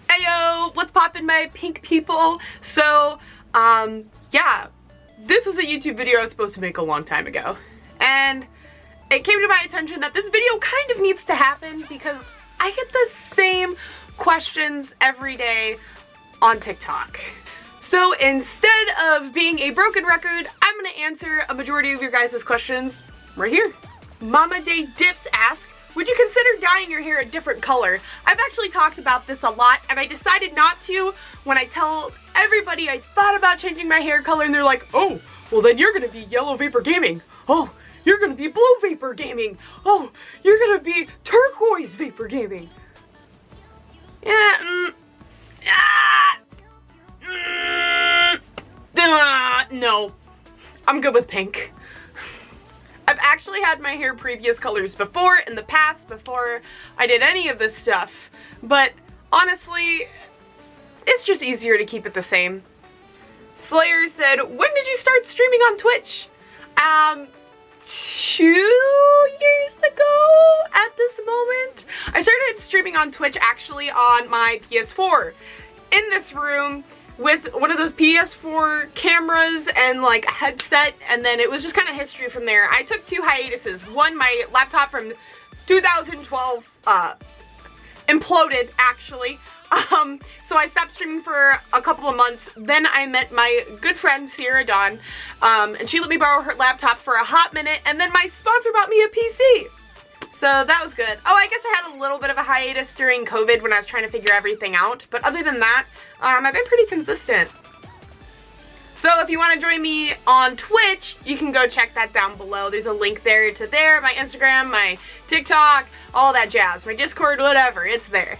Ayo, what's poppin', my pink people? So, yeah, this was a YouTube video I was supposed to make a long time ago, and it came to my attention that this video kind of needs to happen because I get the same questions every day on TikTok. So instead of being a broken record, I'm gonna answer a majority of your guys' questions right here. Mama Day Dips asks, would you consider dyeing your hair a different color? I've actually talked about this a lot, and I decided not to when I tell everybody I thought about changing my hair color, and they're like, oh, well then you're gonna be yellow vapor gaming. Oh, you're gonna be blue vapor gaming. Oh, you're gonna be turquoise vapor gaming. Yeah, no, I'm good with pink. I've actually had my hair previous colors before, in the past, before I did any of this stuff, but honestly, it's just easier to keep it the same. Slayer said, when did you start streaming on Twitch? 2 years ago at this moment. I started streaming on Twitch actually on my PS4 in this room with one of those PS4 cameras and like a headset, and then it was just kind of history from there. I took 2 hiatuses. One, my laptop from 2012 imploded actually. So I stopped streaming for a couple of months. Then I met my good friend Sierra Dawn, and she let me borrow her laptop for a hot minute, and then my sponsor bought me a PC. So that was good. Oh, I guess I had a little bit of a hiatus during COVID when I was trying to figure everything out, but other than that, I've been pretty consistent. So if you want to join me on Twitch, you can go check that down below. There's a link there to there, my Instagram, my TikTok, all that jazz, my Discord, whatever, it's there.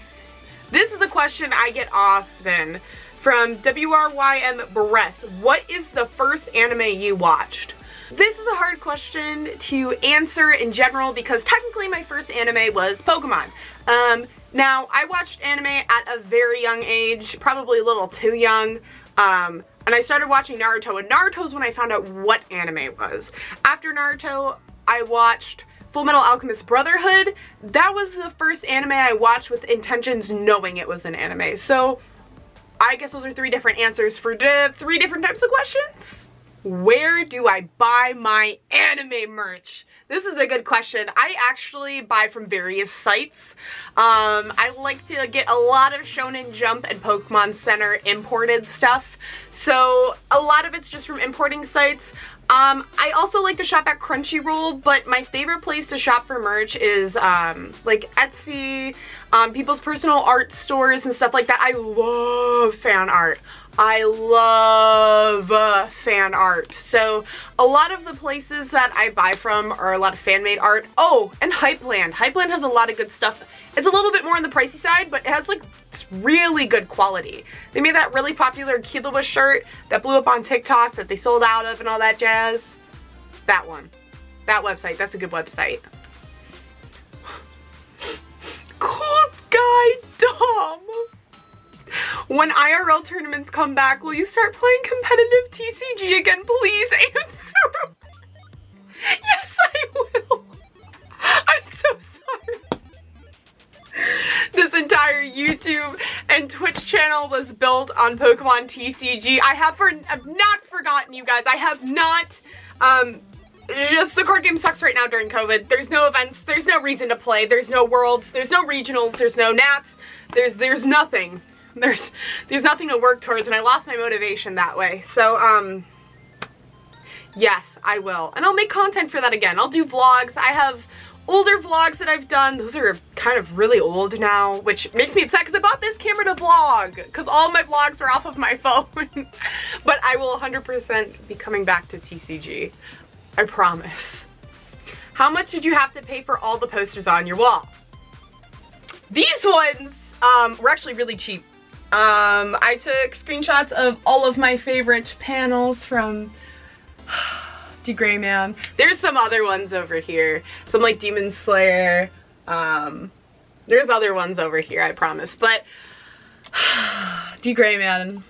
This is a question I get often from WRYM Breath. What is the first anime you watched? This is a hard question to answer in general because technically my first anime was Pokemon. Now, I watched anime at a very young age, probably a little too young, and I started watching Naruto, and Naruto's when I found out what anime was. After Naruto, I watched Fullmetal Alchemist Brotherhood. That was the first anime I watched with intentions knowing it was an anime. So, I guess those are 3 different answers for 3 different types of questions. Where do I buy my anime merch? This is a good question. I actually buy from various sites. I like to get a lot of Shonen Jump and Pokemon Center imported stuff. So a lot of it's just from importing sites. I also like to shop at Crunchyroll, but my favorite place to shop for merch is like Etsy, people's personal art stores and stuff like that. I love fan art. I love fan art. So a lot of the places that I buy from are a lot of fan-made art. Oh, and Hypeland. Hypeland has a lot of good stuff. It's a little bit more on the pricey side, but it has like really good quality. They made that really popular Killua shirt that blew up on TikTok that they sold out of and all that jazz. That one. That website. That's a good website. Cool guy Dom. When IRL tournaments come back, will you start playing competitive TCG again? Please answer. Yes, I will. I'm so sorry. This entire YouTube and Twitch channel was built on Pokemon TCG. I've not forgotten you guys. I have not, just the card game sucks right now during COVID. There's no events, there's no reason to play, there's no worlds, there's no regionals, there's no nats, there's nothing. There's nothing to work towards, and I lost my motivation that way. So, yes, I will. And I'll make content for that again. I'll do vlogs. I have older vlogs that I've done. Those are kind of really old now, which makes me upset because I bought this camera to vlog, because all my vlogs were off of my phone. But I will 100% be coming back to TCG. I promise. How much did you have to pay for all the posters on your wall? These ones were actually really cheap. I took screenshots of all of my favorite panels from Grayman. There's some other ones over here. Some like Demon Slayer. There's other ones over here, I promise. But Grayman.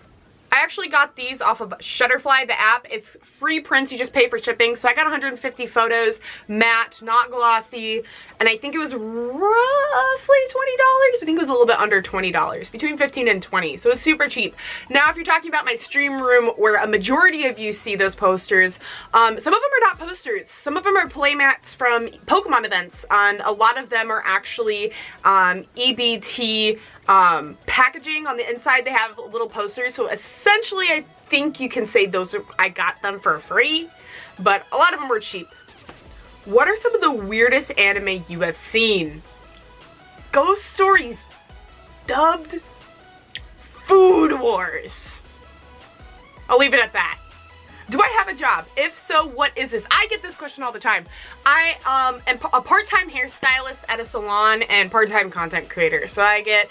I actually got these off of Shutterfly, the app. It's free prints, you just pay for shipping. So I got 150 photos, matte, not glossy, and I think it was roughly $20. I think it was a little bit under $20, between $15 and $20, so it's super cheap. Now if you're talking about my stream room where a majority of you see those posters, some of them are not posters. Some of them are playmats from Pokemon events, and a lot of them are actually EBT packaging. On the inside they have little posters, so essentially I think you can say those are, I got them for free, but a lot of them were cheap. What are some of the weirdest anime you have seen? Ghost Stories dubbed Food Wars. I'll leave it at that. Do I have a job? If so, what is this? I get this question all the time. I am a part-time hairstylist at a salon and part-time content creator, so I get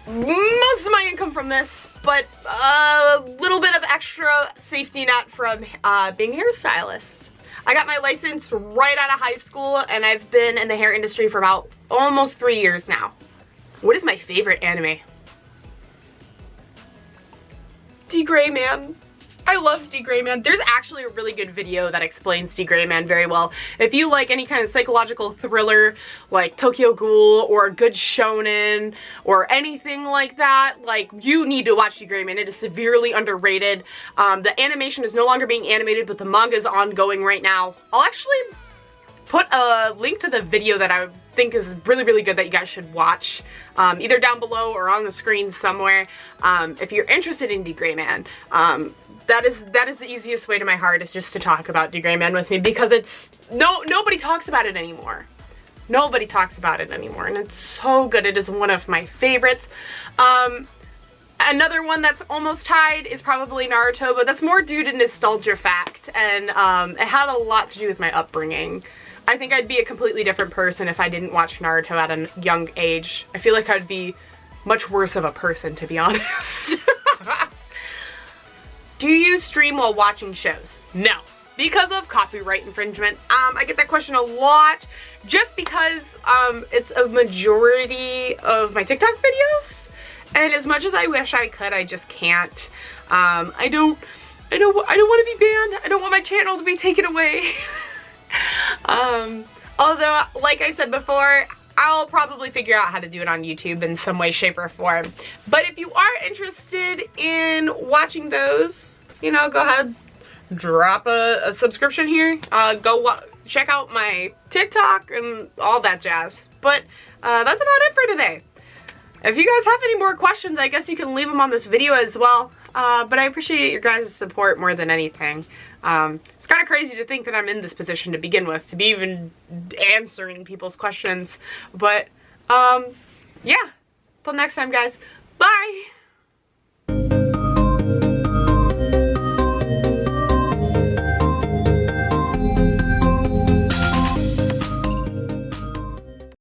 most of my income from this, but a little bit of extra safety net from being a hairstylist. I got my license right out of high school, and I've been in the hair industry for about almost 3 years now. What is my favorite anime? D-Gray Man. I love D-Gray Man. There's actually a really good video that explains D-Gray Man very well. If you like any kind of psychological thriller like Tokyo Ghoul or good shonen or anything like that, like, you need to watch D-Gray Man. It is severely underrated. The animation is no longer being animated, but the manga is ongoing right now. I'll actually put a link to the video that I think is really, really good that you guys should watch, either down below or on the screen somewhere, if you're interested in D-Gray Man. That is the easiest way to my heart, is just to talk about D-Gray Man with me, because it's nobody talks about it anymore. Nobody talks about it anymore, and it's so good. It is one of my favorites. Another one that's almost tied is probably Naruto, but that's more due to nostalgia fact, and it had a lot to do with my upbringing. I think I'd be a completely different person if I didn't watch Naruto at a young age. I feel like I'd be much worse of a person, to be honest. Do you stream while watching shows? No, because of copyright infringement. I get that question a lot, just because it's a majority of my TikTok videos, and as much as I wish I could, I just can't. I don't want to be banned. I don't want my channel to be taken away. Although, like I said before, I'll probably figure out how to do it on YouTube in some way, shape, or form. But if you are interested in watching those, you know, go ahead, drop a subscription here. Go check out my TikTok and all that jazz. But that's about it for today. If you guys have any more questions, I guess you can leave them on this video as well. But I appreciate your guys' support more than anything. It's kind of crazy to think that I'm in this position to begin with, to be even answering people's questions. But, yeah. Till next time, guys. Bye!